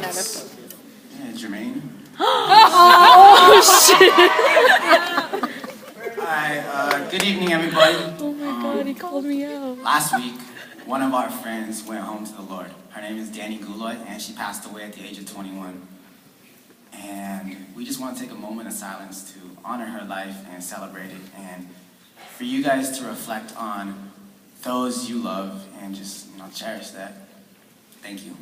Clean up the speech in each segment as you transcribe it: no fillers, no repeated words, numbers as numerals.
dogs. Yeah, Germaine. Oh, shit! Alright, good evening, everybody. Oh my god, he called me out. Last week, one of our friends went home to the Lord. Her name is Dani, and she passed away at the age of 21. And we just want to take a moment of silence to honor her life and celebrate it, and for you guys to reflect on those you love and just, cherish that. Thank you.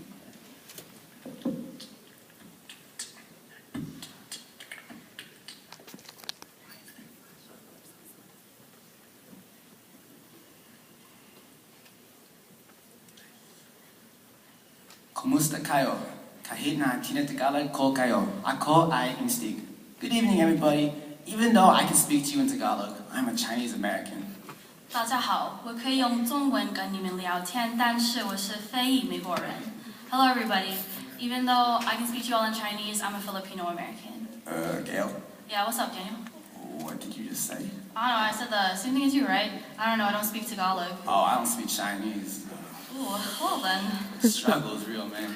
Kumusta kayo? Kahit na tinatagalog ko kayo, ako ay instig. Good evening, everybody. Even though I can speak to you in Tagalog, I'm a Chinese American. 大家好，我可以用中文跟你们聊天，但是我是非裔美国人。Hello, everybody. Even though I can speak to you all in Chinese, I'm a Filipino American. Gail? Yeah, what's up, Daniel? What did you just say? I don't know. I said the same thing as you, right? I don't know. I don't speak Tagalog. Oh, I don't speak Chinese. Ooh, well then. The struggle is real, man.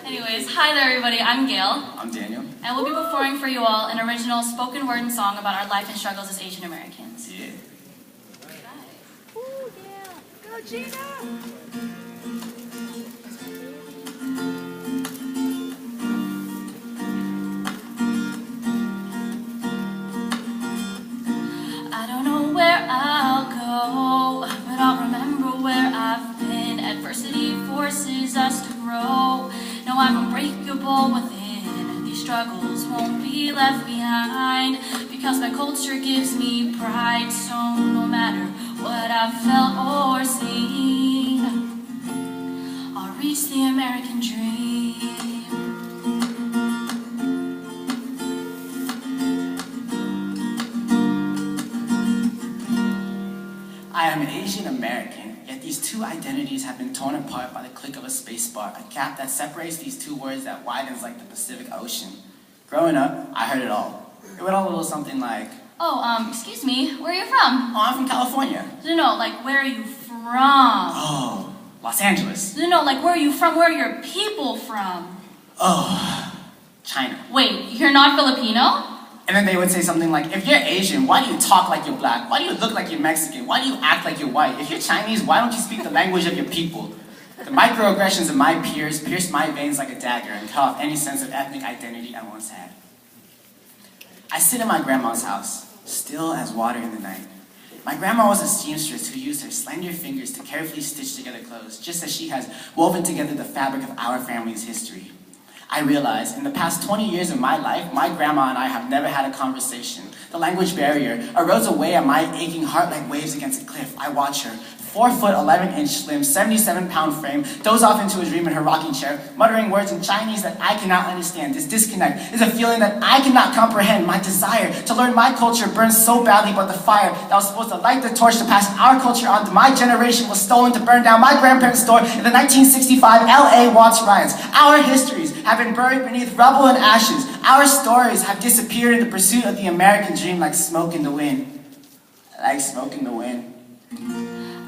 Anyways, hi there, everybody. I'm Gail. I'm Daniel. And we'll be performing for you all an original spoken word and song about our life and struggles as Asian Americans. Yeah. Ooh, yeah. Go, Gina! I don't know where I'll go, but I'll remember where I've been. Adversity forces us to grow. No, I'm unbreakable within. These struggles won't be left behind, because my culture gives me pride. So no matter what I've felt or seen, I'll reach the American dream. I am Asian American, yet these two identities have been torn apart by the click of a spacebar, a gap that separates these two words that widens like the Pacific Ocean. Growing up, I heard it all. It went all a little something like, Oh, excuse me, where are you from? oh, I'm from California. No, like, where are you from? Oh, Los Angeles. No, like, where are you from? Where are your people from? Oh, China. Wait, you're not Filipino? And then they would say something like, if you're Asian, why do you talk like you're black? Why do you look like you're Mexican? Why do you act like you're white? If you're Chinese, why don't you speak the language of your people? The microaggressions of my peers pierced my veins like a dagger and cut off any sense of ethnic identity I once had. I sit in my grandma's house, still as water in the night. My grandma was a seamstress who used her slender fingers to carefully stitch together clothes, just as she has woven together the fabric of our family's history. I realized in the past 20 years of my life, my grandma and I have never had a conversation. The language barrier erodes away at my aching heart like waves against a cliff. I watch her, 4 foot 11 inch slim, 77-pound frame, doze off into a dream in her rocking chair, muttering words in Chinese that I cannot understand. This disconnect is a feeling that I cannot comprehend. My desire to learn my culture burns so badly, but the fire that was supposed to light the torch to pass our culture on to my generation was stolen to burn down my grandparents' store in the 1965 LA Watts riots. Our histories have been buried beneath rubble and ashes. Our stories have disappeared in the pursuit of the American dream like smoke in the wind. Like smoke in the wind.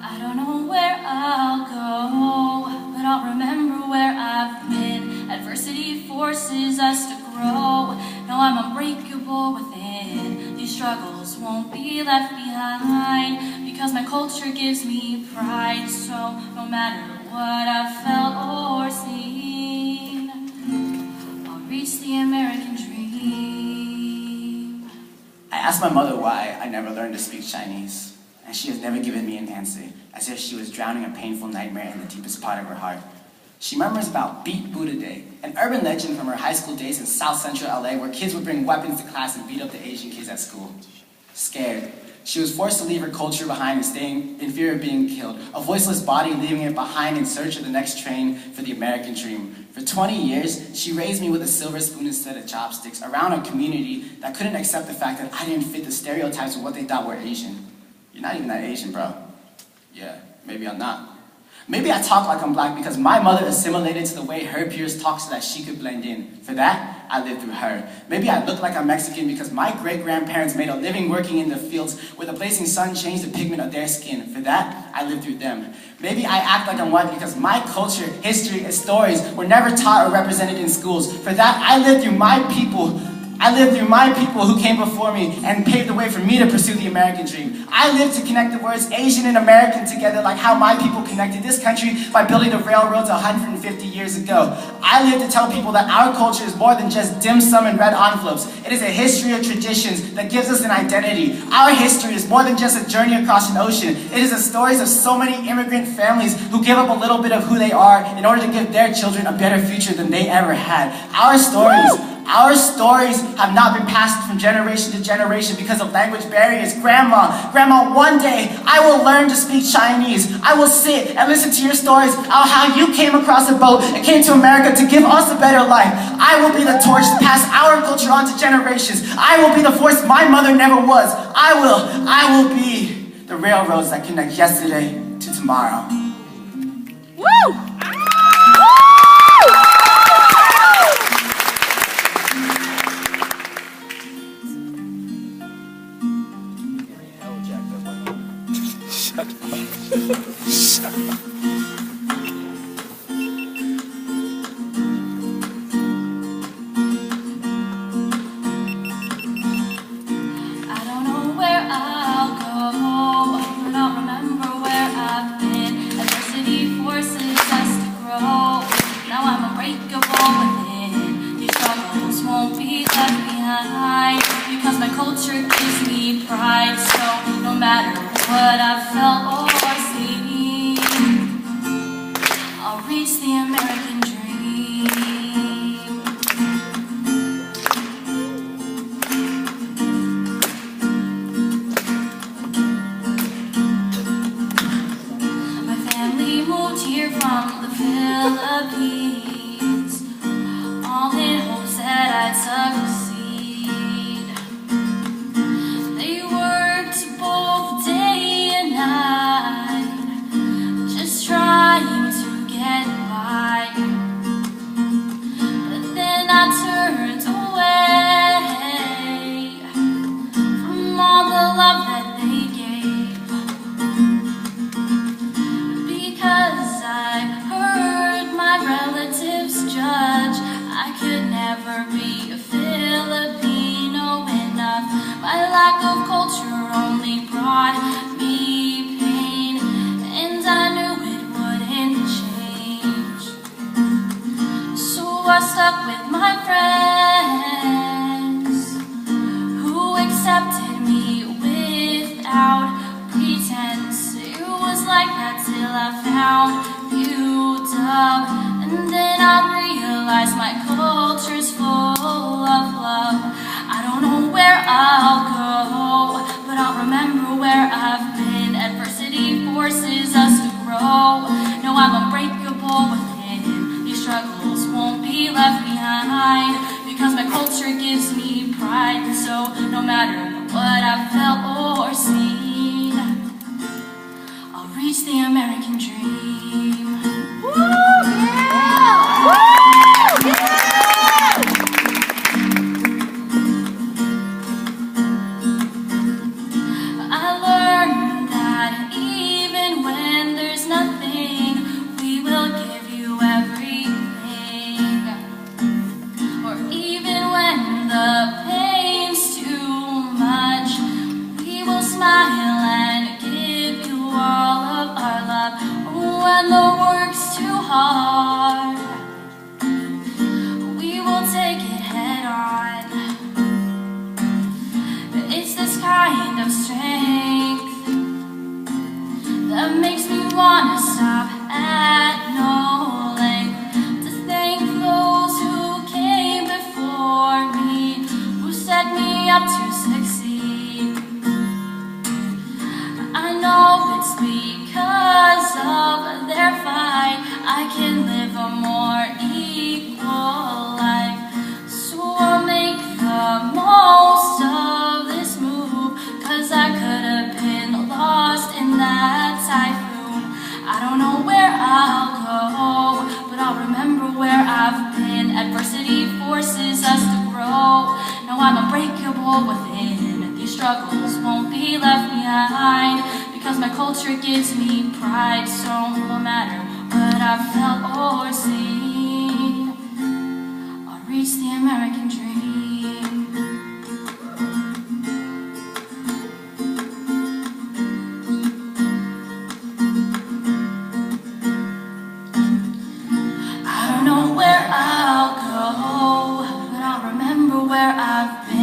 I don't know where I'll go, but I'll remember where I've been. Adversity forces us to grow. No, I'm unbreakable within. These struggles won't be left behind, because my culture gives me pride. So no matter what I've felt or seen, I'll reach the American dream. I asked my mother why I never learned to speak Chinese, and she has never given me an answer, as if she was drowning a painful nightmare in the deepest part of her heart. She murmurs about Beat Buddha Day, an urban legend from her high school days in South Central LA where kids would bring weapons to class and beat up the Asian kids at school. Scared, she was forced to leave her culture behind and staying in fear of being killed, a voiceless body leaving it behind in search of the next train for the American dream. For 20 years, she raised me with a silver spoon instead of chopsticks, around a community that couldn't accept the fact that I didn't fit the stereotypes of what they thought were Asian. You're not even that Asian, bro. Yeah, maybe I'm not. Maybe I talk like I'm black because my mother assimilated to the way her peers talk so that she could blend in. For that, I lived through her. Maybe I look like I'm Mexican because my great-grandparents made a living working in the fields where the blazing sun changed the pigment of their skin. For that, I lived through them. Maybe I act like I'm white because my culture, history, and stories were never taught or represented in schools. For that, I lived through my people. I lived through my people who came before me and paved the way for me to pursue the American dream. I lived to connect the words Asian and American together like how my people connected this country by building the railroads 150 years ago. I lived to tell people that our culture is more than just dim sum and red envelopes. It is a history of traditions that gives us an identity. Our history is more than just a journey across an ocean. It is the stories of so many immigrant families who give up a little bit of who they are in order to give their children a better future than they ever had. Our stories have not been passed from generation to generation because of language barriers. Grandma, one day I will learn to speak Chinese. I will sit and listen to your stories of how you came across a boat and came to America to give us a better life. I will be the torch to pass our culture on to generations. I will be the voice my mother never was. I will be the railroads that connect yesterday to tomorrow. Woo! struggles won't be left behind, because my culture gives me pride. So no matter what I've felt or seen, I'll reach the American dream. I don't know where I'll go, but I'll remember where I've been.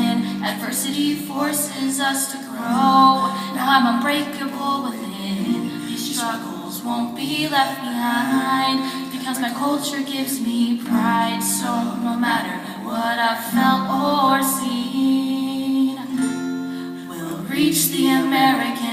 Adversity forces us to grow. Now I'm unbreakable within. These struggles won't be left behind, because my culture gives me pride. So no matter what I've felt or seen, we'll reach the American